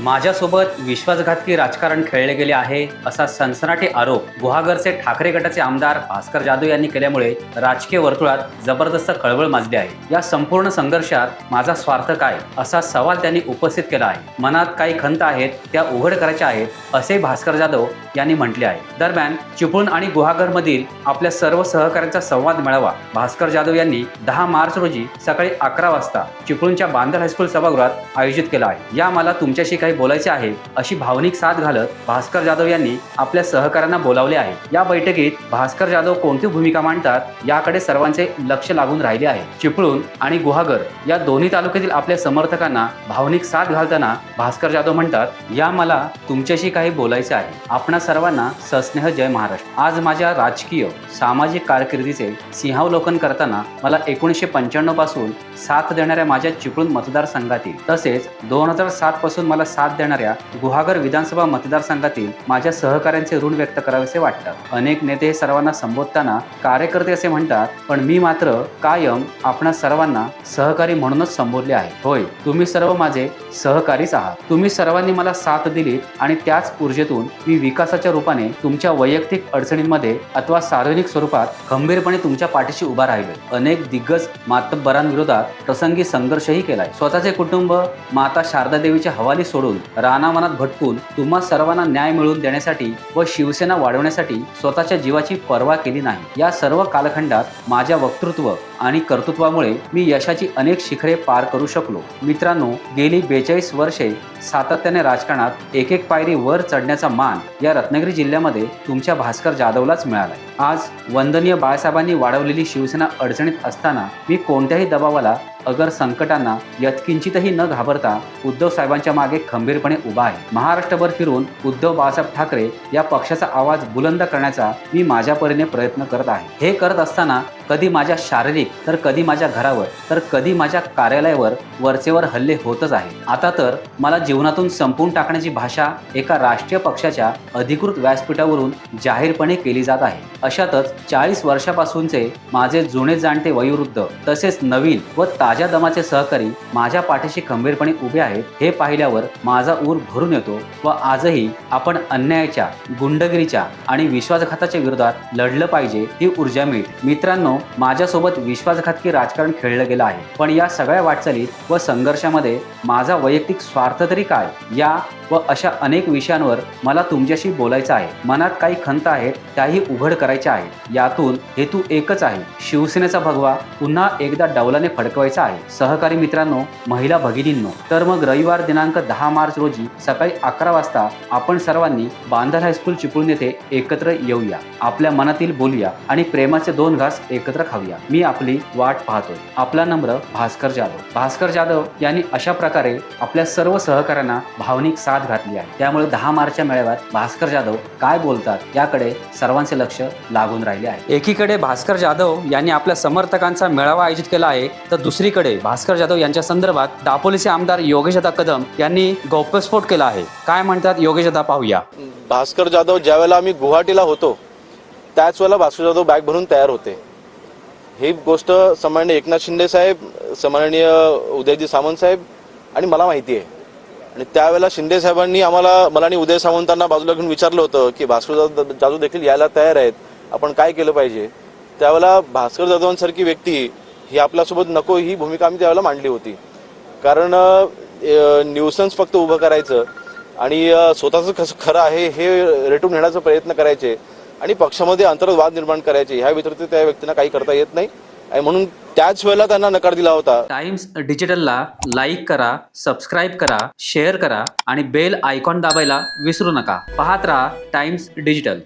माझ्यासोबत विश्वासघातकी राजकारण खेळले गेले आहे असा सनसनाटी आरोप गुहागरचे ठाकरे गटाचे आमदार भास्कर जाधव यांनी केल्यामुळे राजकीय वर्तुळात जबरदस्त खळबळ माजली आहे। या संपूर्ण संघर्षात माझा स्वार्थ काय असा सवाल त्यांनी उपस्थित केला आहे। मनात काही खंत आहेत त्या उघड करायच्या आहेत असे भास्कर जाधव यांनी म्हटले आहे। दरम्यान चिपळूण आणि गुहागरमधील आपल्या सर्व सहकाऱ्यांचा संवाद मेळावा भास्कर जाधव यांनी 10 मार्च रोजी सकाळी 11 वाजता चिपळूणच्या बांदल हायस्कूल सभागृहात आयोजित केला आहे। या मला तुमच्याशी काही बोलायचे आहे अशी भावनिक साथ घालत भास्कर जाधव यांनी आपल्या सहकाऱ्यांना बोलावले आहे। या बैठकीत भास्कर जाधव कोणती भूमिका मांडतात याकडे सर्वांचे लक्ष लागून राहिले आहे। चिपळूण आणि गुहागर या दोन्ही तालुक्यातील आपल्या समर्थकांना भावनिक साथ घालताना भास्कर जाधव म्हणतात, या मला तुमच्याशी काही बोलायचे आहे। आपणा सर्वांना सस्नेह जय महाराष्ट्र। आज माझ्या राजकीय सामाजिक कारकिर्दीचे सिंहावलोकन करताना मला 1995 पासून साथ देणाऱ्या माझ्या चिपळूण मतदारसंघातील तसेच 2007 पासून मला साथ देणाऱ्या गुहागर विधानसभा मतदारसंघातील माझ्या सहकाऱ्यांचे ऋण व्यक्त करावेसे वाटतात। अनेक नेते हे सर्वांना संबोधताना कार्यकर्ते असे म्हणतात, पण मी मात्र कायम आपणा सर्वांना सहकारी म्हणूनच संबोधले आहे। होय, तुम्ही सर्व माझे सहकारीच आहात। तुम्ही सर्वांनी मला साथ दिलीत आणि त्याच ऊर्जेतून मी विकासाच्या रूपाने तुमच्या वैयक्तिक अडचणींमध्ये अथवा सार्वजनिक स्वरूपात खंबीरपणे तुमच्या पाठीशी उभा राहिलो। अनेक दिग्गज मातब्बरांविरोधात प्रसंगी संघर्षही केलाय। स्वतःचे कुटुंब माता शारदा देवीच्या हवाली सोडून रानावनात भटकून तुम्हा सर्वांना न्याय मिळवून देण्यासाठी व शिवसेना वाढवण्यासाठी स्वतःच्या जीवाची पर्वा केली नाही। या सर्व कालखंडात माझ्या वक्तृत्व आणि कर्तृत्वामुळे मी यशाची अनेक शिखरे पार करू शकलो। मित्रांनो, गेली 42 वर्षे सातत्याने राजकारणात एक एक पायरी वर चढण्याचा मान या रत्नागिरी जिल्ह्यामध्ये तुमच्या भास्कर जाधवलाच मिळालाय। आज वंदनीय बाळासाहेबांनी वाढवलेली शिवसेना अडचणीत असताना मी कोणत्याही दबावाला अगर संकटांना यत्किंचितही न घाबरता उद्धव साहेबांच्या मागे खंबीरपणे उभा आहे। महाराष्ट्रभर फिरून उद्धव बाळासाहेब ठाकरे या पक्षाचा आवाज बुलंद करण्याचा मी माझ्या परीने प्रयत्न करत आहे। हे करत असताना कधी माझ्या शारीरिक तर कधी माझ्या घरावर तर कधी माझ्या कार्यालयावर वरचेवर हल्ले होतच आहे। आता तर मला जीवनातून संपवून टाकण्याची भाषा एका राष्ट्रीय पक्षाच्या अधिकृत व्यासपीठावरून जाहीरपणे केली जात आहे। अशातच 40 वर्षापासूनचे माझे जुने जाणते वयोवृद्ध तसेच नवीन व ताज्या दमाचे सहकारी माझ्या पाठीशी खंबीरपणे उभे आहेत हे पाहिल्यावर माझा ऊर भरून येतो व आजही आपण अन्यायाच्या, गुंडगिरीच्या आणि विश्वासघाताच्या विरोधात लढलं पाहिजे ही ऊर्जा मिळते। मित्रांनो, माझ्यासोबत विश्वासघातकी राजकारण खेळलं गेलं आहे, पण या सगळ्या वाटचालीत व संघर्षामध्ये माझा वैयक्तिक स्वार्थ तरी काय या व अशा अनेक विषयांवर मला तुमच्याशी बोलायचं आहे। मनात काही खंत आहेत त्याही उघड करायच्या आहेत। यातून हेतू एकच आहे, शिवसेनेचा भगवा पुन्हा एकदा डौलाने फडकवायचा आहे। सहकारी मित्रांनो, महिला भगिनींनो, तर मग रविवार दिनांक 10 मार्च रोजी सकाळी 11 वाजता आपण सर्वांनी बांदल हायस्कूल चिपळूण येथे एकत्र येऊया, आपल्या मनातील बोलूया आणि प्रेमाचे 2 घास एकत्र खाऊया। मी आपली वाट पाहतोय। आपला नम्र भास्कर जाधव। भास्कर जाधव यांनी अशा प्रकारे आपल्या सर्व सहकाऱ्यांना भावनिक साथ घातली आहे। त्यामुळे 10 मार्चच्या मेळाव्यात भास्कर जाधव काय बोलतात याकडे सर्वांचे लक्ष लागून राहिले आहे। एकीकडे भास्कर जाधव यांनी आपल्या समर्थकांचा मेळावा आयोजित केला आहे, तर दुसरीकडे भास्कर जाधव यांच्या संदर्भात दापोलीचे आमदार योगेशदा कदम यांनी गौप्यस्फोट केला आहे। काय म्हणतात योगेशदा, पाहूया। भास्कर जाधव ज्यावेळेला आम्ही गुवाहाटीला होतो त्याच वेळेला भास्कर जाधव बॅग भरून तयार होते। ही गोष्ट सन्माननीय एकनाथ शिंदे साहेब, सन्माननीय उदयजी सामंत साहेब आणि मला माहिती आहे। आणि त्यावेळेला शिंदे साहेबांनी मला आणि उदय सामंतांना बाजूला घेऊन विचारलं होतं की भास्कर जाधव देखील यायला तयार आहेत, आपण काय केलं पाहिजे। त्यावेळेला भास्कर जाधवांसारखी व्यक्ती ही आपल्यासोबत नको ही भूमिका आम्ही त्यावेळेला मांडली होती। कारण न्यूसन्स फक्त उभं करायचं आणि स्वतःचं कसं खरं आहे हे रेटून नेण्याचा प्रयत्न करायचे आणि पक्षामध्ये अंतर्वाद निर्माण करायचे, ह्या व्यतिरिक्त त्या व्यक्तींना काही करता येत नाही आणि म्हणून त्याच वेळेला त्यांना नकार दिला होता। टाइम्स डिजिटलला लाईक करा, सबस्क्राईब करा, शेअर करा आणि बेल आयकॉन दाबायला विसरू नका। पाहत राहा टाइम्स डिजिटल।